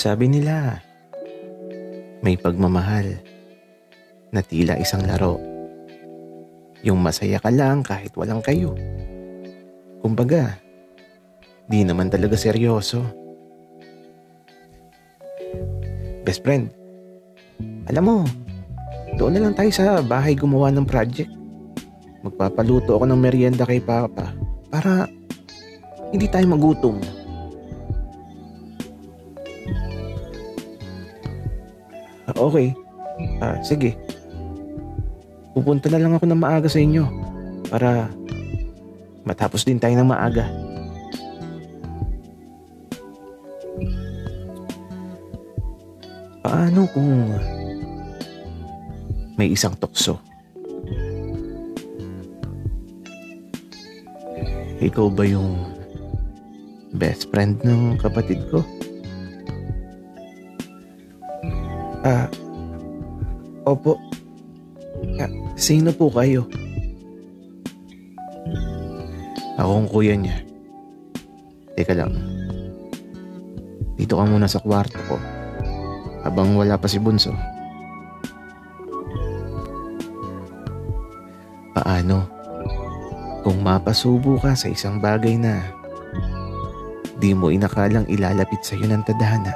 Sabi nila, may pagmamahal na tila isang laro. Yung masaya ka lang kahit walang kayo. Kumbaga, di naman talaga seryoso. Best friend, alam mo, doon na lang tayo sa bahay gumawa ng project. Magpapaluto ako ng merienda kay Papa para hindi tayo magutom. Okay, sige. Pupunta na lang ako ng maaga sa inyo para matapos din tayo ng maaga. Paano kung may isang tukso? Ikaw ba yung best friend ng kapatid ko? Opo. Sino po kayo? Ako ang kuya niya. Teka lang. Dito ka muna sa kwarto ko habang wala pa si Bunso. Paano kung mapasubo ka sa isang bagay na di mo inakalang ilalapit sa'yo ng tadhana?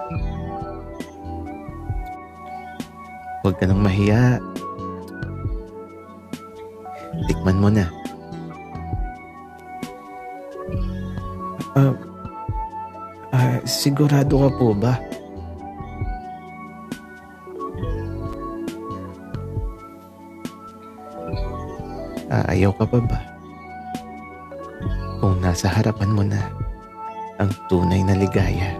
Huwag ka nang mahiya. Tikman mo na. Sigurado ka po ba? Ayaw ka pa ba? Kung nasa harapan mo na ang tunay na ligaya.